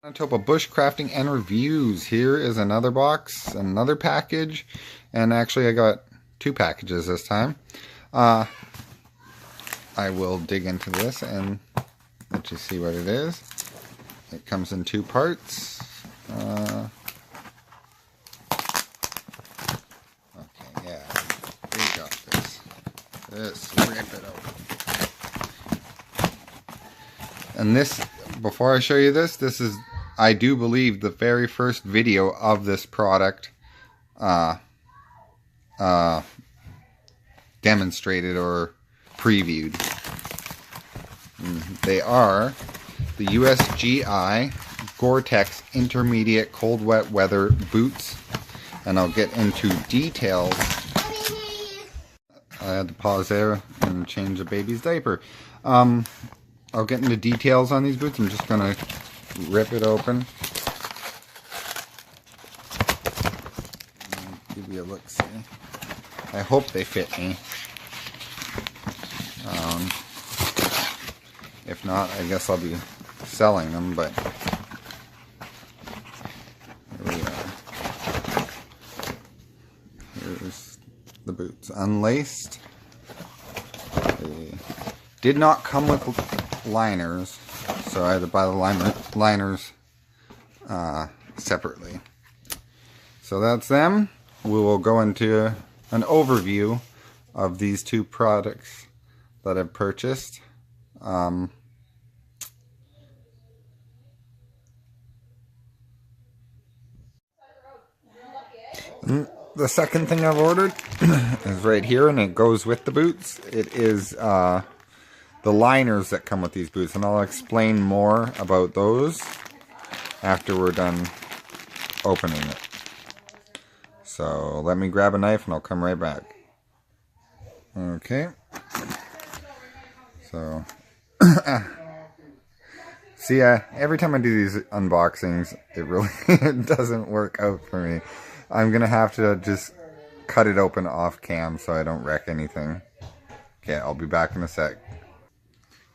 Manitoba Bushcrafting and Reviews. Here is another box, another package, and actually I got two packages this time. I will dig into this and let you see what it is. It comes in two parts. Okay, yeah, we got this. Let's rip it open. And this, before I show you this is, I do believe, the very first video of this product demonstrated or previewed. They are the usgi Gore-Tex Intermediate Cold Wet Weather Boots, and I'll get into details. I had to pause there and change the baby's diaper. I'll get into details on these boots. I'm just gonna rip it open. Give you a look, see. I hope they fit me. If not, I guess I'll be selling them, but here we are. Here's the boots. Unlaced. They did not come with liners, so I had to buy the liners separately. So that's them. We will go into an overview of these two products that I've purchased. The second thing I've ordered is right here, and it goes with the boots. It is the liners that come with these boots, and I'll explain more about those after we're done opening it. So let me grab a knife and I'll come right back. Okay. So see, every time I do these unboxings, it really doesn't work out for me. I'm gonna have to just cut it open off cam so I don't wreck anything. Okay, I'll be back in a sec.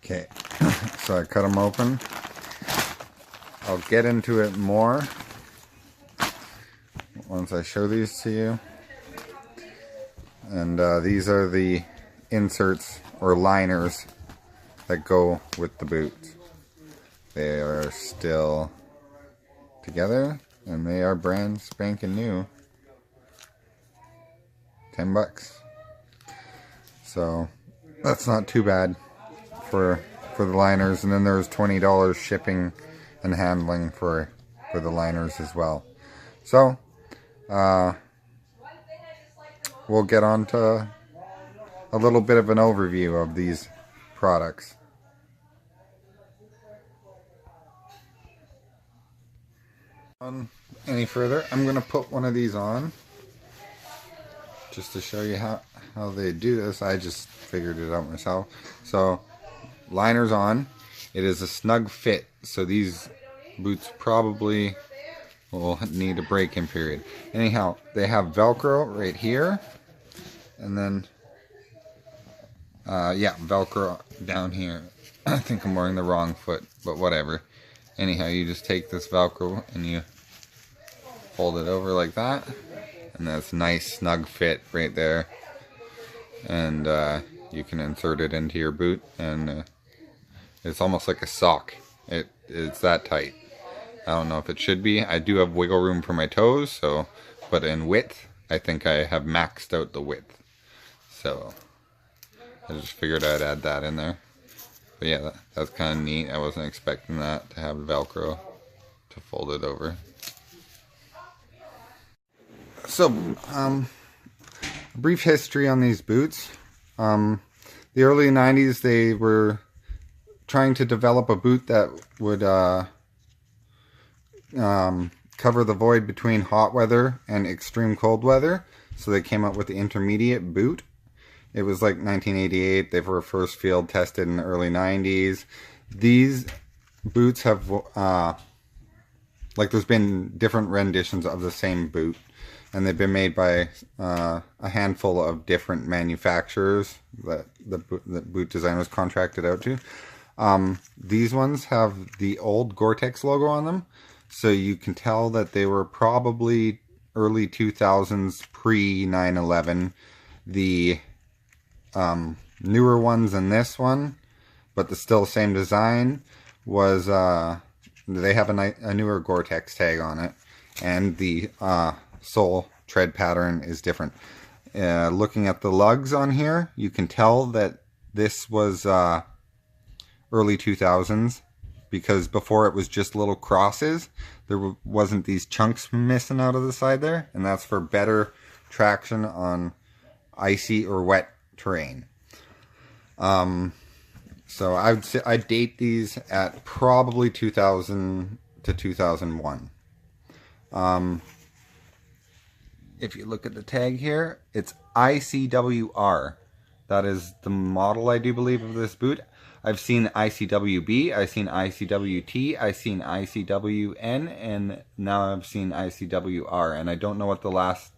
Okay, so I cut them open. I'll get into it more once I show these to you. And these are the inserts or liners that go with the boots. They are still together and they are brand spanking new. $10. So that's not too bad for the liners, and then there's $20 shipping and handling for the liners as well. So we'll get on to a little bit of an overview of these products. Any further, I'm going to put one of these on just to show you how they do this. I just figured it out myself. So liners on. It is a snug fit, so these boots probably will need a break-in period. Anyhow, they have Velcro right here, and then yeah, Velcro down here. I think I'm wearing the wrong foot, but whatever. Anyhow, you just take this Velcro and you fold it over like that, and that's a nice snug fit right there. And you can insert it into your boot, and it's almost like a sock. It's that tight. I don't know if it should be. I do have wiggle room for my toes, so, but in width, I think I have maxed out the width. So I just figured I'd add that in there. But yeah, that's kind of neat. I wasn't expecting that to have Velcro to fold it over. So, a brief history on these boots. The early 90s, they were trying to develop a boot that would cover the void between hot weather and extreme cold weather. So they came up with the intermediate boot. It was like 1988. They were first field tested in the early 90s. These boots have, like, there's been different renditions of the same boot, and they've been made by a handful of different manufacturers that the boot design was contracted out to. These ones have the old Gore-Tex logo on them, so you can tell that they were probably early 2000s, pre 9/11. The newer ones and this one, but the still same design, was they have a newer Gore-Tex tag on it, and the sole tread pattern is different. Looking at the lugs on here, you can tell that this was early 2000s, because before it was just little crosses. There wasn't these chunks missing out of the side there, and that's for better traction on icy or wet terrain. So I'd date these at probably 2000 to 2001. If you look at the tag here, it's ICWR. That is the model, I do believe, of this boot. I've seen ICWB, I've seen ICWT, I've seen ICWN, and now I've seen ICWR. And I don't know what the last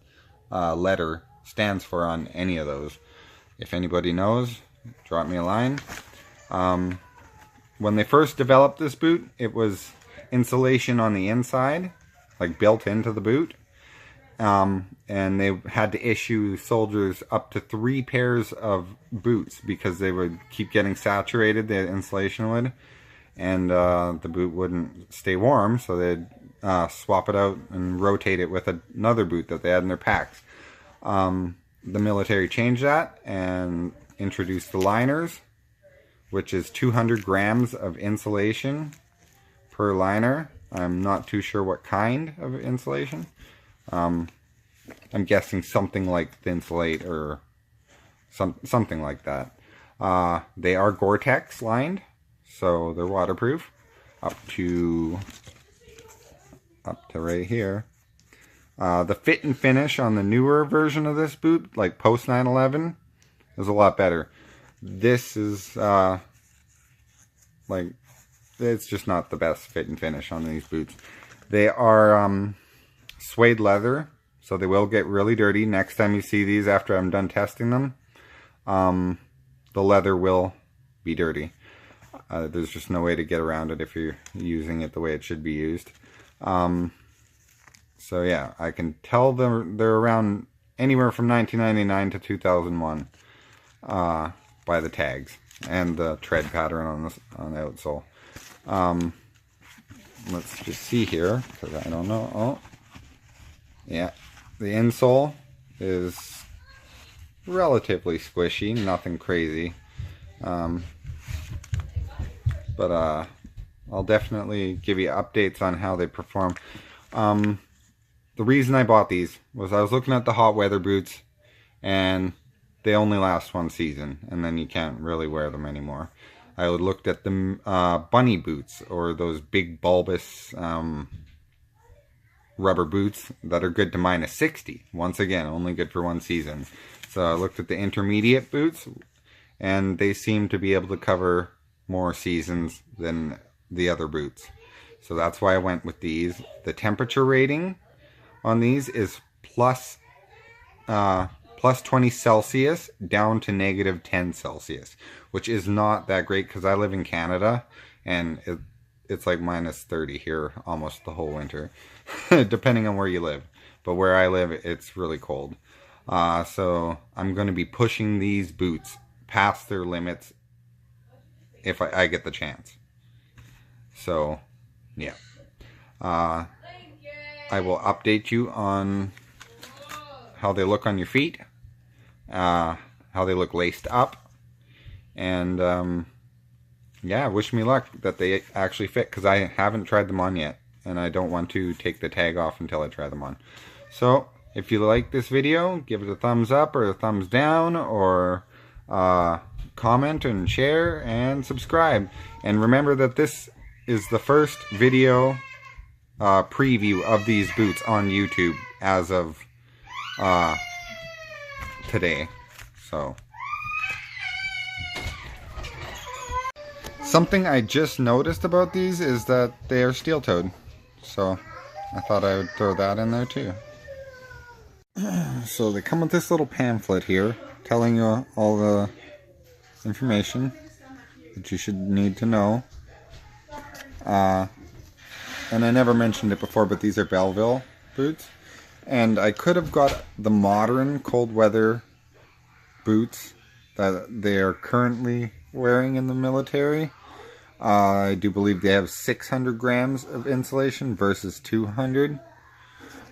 letter stands for on any of those. If anybody knows, drop me a line. When they first developed this boot, it was insulation on the inside, like built into the boot. And they had to issue soldiers up to 3 pairs of boots because they would keep getting saturated, the insulation would, and the boot wouldn't stay warm, so they'd swap it out and rotate it with another boot that they had in their packs. The military changed that and introduced the liners, which is 200 grams of insulation per liner. I'm not too sure what kind of insulation. I'm guessing something like Thinsulate or something like that. They are Gore-Tex lined, so they're waterproof up to right here. The fit and finish on the newer version of this boot, like post 9/11, is a lot better. This is like, it's just not the best fit and finish on these boots. They are suede leather, so they will get really dirty. Next time you see these after I'm done testing them, the leather will be dirty. There's just no way to get around it if you're using it the way it should be used. So yeah, I can tell they're around anywhere from 1999 to 2001 by the tags and the tread pattern on the outsole. Let's just see here, because I don't know. Oh, yeah, the insole is relatively squishy, nothing crazy. But I'll definitely give you updates on how they perform. The reason I bought these was I was looking at the hot weather boots, and they only last 1 season, and then you can't really wear them anymore. I looked at the bunny boots, or those big bulbous rubber boots that are good to -60. Once again, only good for 1 season. So I looked at the intermediate boots, and they seem to be able to cover more seasons than the other boots. So that's why I went with these. The temperature rating on these is plus 20 Celsius down to -10 Celsius, which is not that great because I live in Canada, and it's like -30 here almost the whole winter, depending on where you live. But where I live, it's really cold. So I'm going to be pushing these boots past their limits if I get the chance. So, yeah. I will update you on how they look on your feet, how they look laced up, and yeah, wish me luck that they actually fit, because I haven't tried them on yet, and I don't want to take the tag off until I try them on. So, if you like this video, give it a thumbs up or a thumbs down, or comment and share and subscribe. And remember that this is the first video preview of these boots on YouTube as of today. So, something I just noticed about these is that they are steel-toed, so I thought I would throw that in there too. So they come with this little pamphlet here telling you all the information. that you should need to know. And I never mentioned it before, but these are Belleville boots. And I could have got the modern cold weather boots that they are currently wearing in the military. I do believe they have 600 grams of insulation versus 200.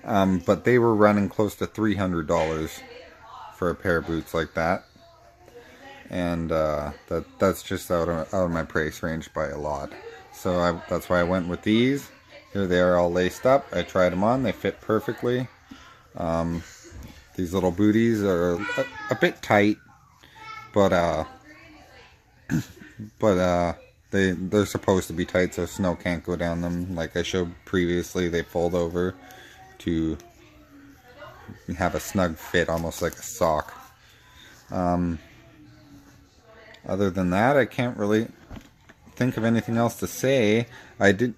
But they were running close to $300 for a pair of boots like that. And that's just out of my price range by a lot. So that's why I went with these. Here they are all laced up. I tried them on. They fit perfectly. These little booties are a bit tight, but they're supposed to be tight so snow can't go down them. Like I showed previously, they fold over to have a snug fit, almost like a sock. Other than that, I can't really think of anything else to say. I did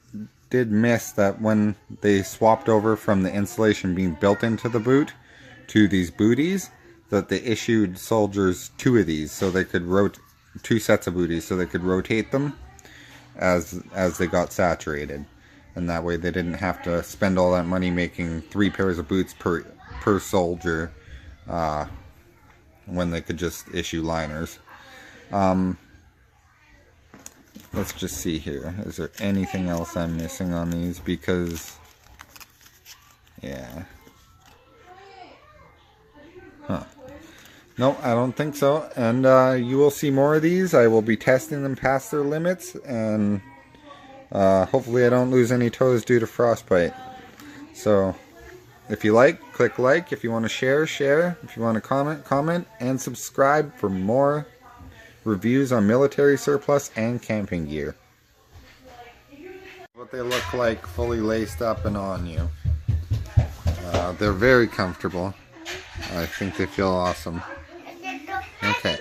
miss that when they swapped over from the insulation being built into the boot to these booties, that they issued soldiers 2 of these so they could 2 sets of booties so they could rotate them as they got saturated, and that way they didn't have to spend all that money making 3 pairs of boots per soldier when they could just issue liners. Let's just see here. Is there anything else I'm missing on these? Because, yeah. Huh. No, I don't think so. And you will see more of these. I will be testing them past their limits. And hopefully I don't lose any toes due to frostbite. So, if you like, click like. If you want to share, share. If you want to comment. And subscribe for more reviews on military surplus and camping gear. What they look like fully laced up and on you. They're very comfortable. I think they feel awesome. Okay.